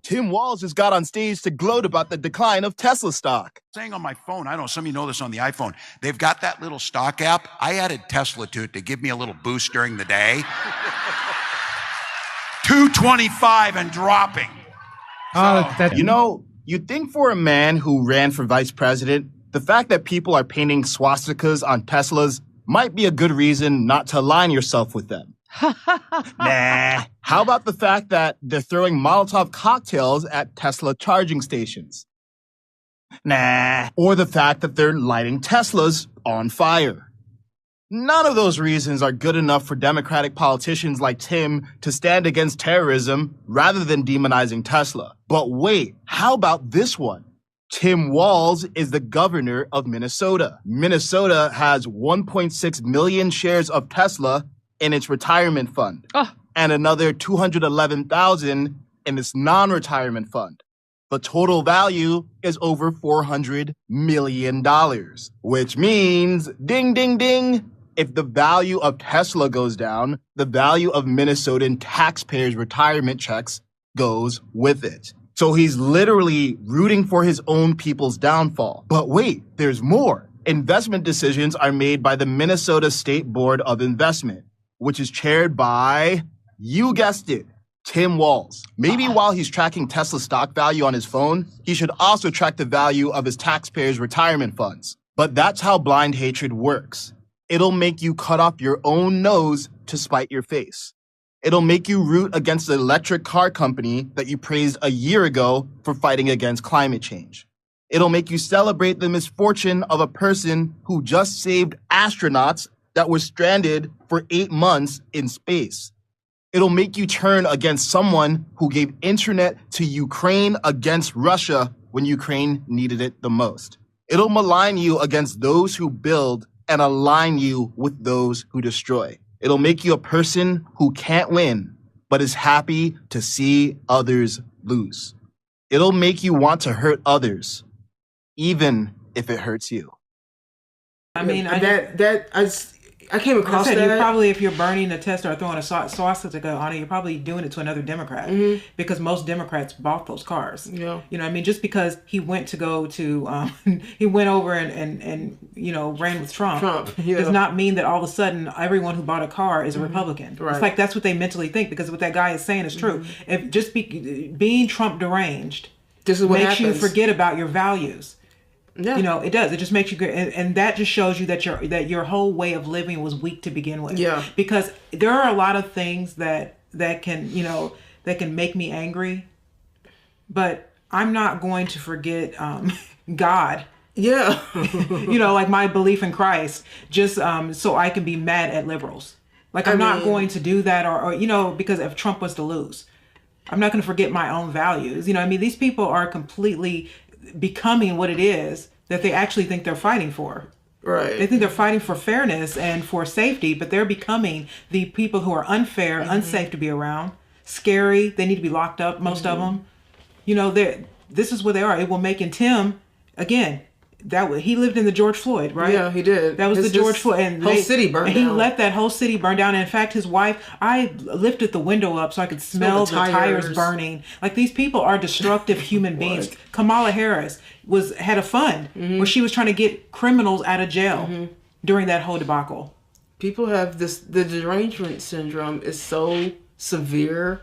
Tim Walz just got on stage to gloat about the decline of Tesla stock. Saying on my phone, I don't know, some of you know this on the iPhone, they've got that little stock app. I added Tesla to it to give me a little boost during the day. 225 and dropping. You know, you'd think for a man who ran for vice president, the fact that people are painting swastikas on Teslas might be a good reason not to align yourself with them. Nah. How about the fact that they're throwing Molotov cocktails at Tesla charging stations? Nah. Or the fact that they're lighting Teslas on fire. None of those reasons are good enough for Democratic politicians like Tim to stand against terrorism rather than demonizing Tesla. But wait, how about this one? Tim Walz is the governor of Minnesota. Minnesota has 1.6 million shares of Tesla in its retirement fund, and another 211,000 in its non-retirement fund. The total value is over $400 million, which means, ding, ding, ding, if the value of Tesla goes down, the value of Minnesotan taxpayers' retirement checks goes with it. So he's literally rooting for his own people's downfall. But wait, there's more. Investment decisions are made by the Minnesota State Board of Investment, which is chaired by, you guessed it, Tim Walz. Maybe while he's tracking Tesla stock value on his phone, he should also track the value of his taxpayers' retirement funds. But that's how blind hatred works. It'll make you cut off your own nose to spite your face. It'll make you root against the electric car company that you praised a year ago for fighting against climate change. It'll make you celebrate the misfortune of a person who just saved astronauts that were stranded for 8 months in space. It'll make you turn against someone who gave internet to Ukraine against Russia when Ukraine needed it the most. It'll malign you against those who build and align you with those who destroy. It'll make you a person who can't win, but is happy to see others lose. It'll make you want to hurt others, even if it hurts you. I mean, I came across that. You probably, if you're burning a Tesla or throwing a swastika on it, you're probably doing it to another Democrat, because most Democrats bought those cars. Yeah. You know, I mean, just because he went to go to, he went over and you know, ran with Trump does not mean that all of a sudden everyone who bought a car is a Republican. Right. It's like that's what they mentally think, because what that guy is saying is true. If just being Trump deranged this is what makes happens. you forget about your values. Yeah. You know, it does. It just makes you good, and that just shows you that your whole way of living was weak to begin with. Yeah. Because there are a lot of things that can, you know, that can make me angry, but I'm not going to forget God. Yeah. You know, like my belief in Christ, just so I can be mad at liberals. Like I'm not going to do that, or you know, because if Trump was to lose, I'm not going to forget my own values. You know, I mean, these people are completely becoming what it is that they actually think they're fighting for. Right. They think they're fighting for fairness and for safety, but they're becoming the people who are unfair, unsafe to be around, scary. They need to be locked up, most of them. You know, this is what they are. It will make, and Tim, again, he lived in the George Floyd, right? Yeah, he did. That was the George Floyd. And whole city burned down. He let that whole city burn down. And in fact, his wife, I lifted the window up so I could smell the tires burning. Like, these people are destructive human beings. Kamala Harris had a fund where she was trying to get criminals out of jail during that whole debacle. People have the derangement syndrome is so severe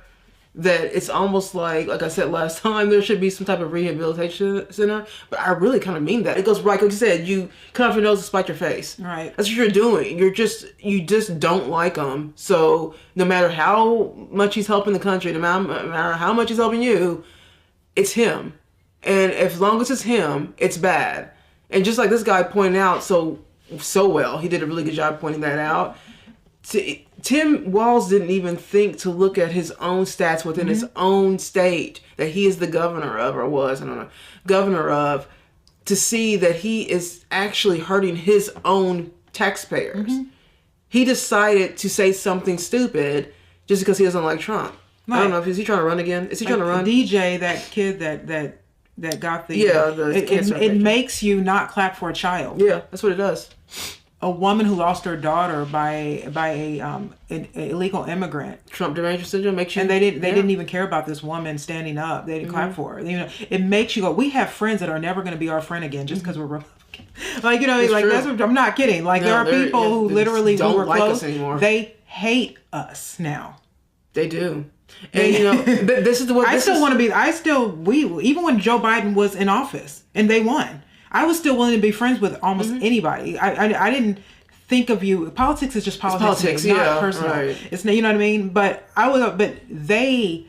that it's almost like I said last time, there should be some type of rehabilitation center. But I really kind of mean that. It goes right, like you said, you cut off your nose to spite your face. Right. That's what you're doing. You just don't like him. So no matter how much he's helping the country, no matter how much he's helping you, it's him. And as long as it's him, it's bad. And just like this guy pointed out so well, he did a really good job pointing that out. Tim Walz didn't even think to look at his own stats within his own state that he is the governor of, or was, I don't know, governor of, to see that he is actually hurting his own taxpayers. He decided to say something stupid just because he doesn't like Trump. Right. I don't know, is he trying to run again? Is he trying to run? DJ, that kid that got the... Yeah, the cancer. It makes you not clap for a child. Yeah, that's what it does. a woman who lost her daughter by an illegal immigrant. Trump derangement syndrome makes you, and they didn't even care about this woman standing up. They didn't clap for her. You know, it makes you go. We have friends that are never going to be our friend again just because we're Republican. Like, you know, it's like true. that's what, I'm not kidding. Like there are people who literally don't were like close, us anymore. They hate us now. They do. And you know, this is what even when Joe Biden was in office and they won, I was still willing to be friends with almost anybody. I didn't think of you. Politics is just politics, not personal. Right. It's, you know what I mean. But but they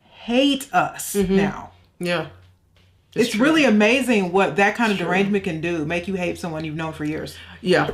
hate us now. Yeah, it's really amazing what that kind of derangement can do. Make you hate someone you've known for years. Yeah.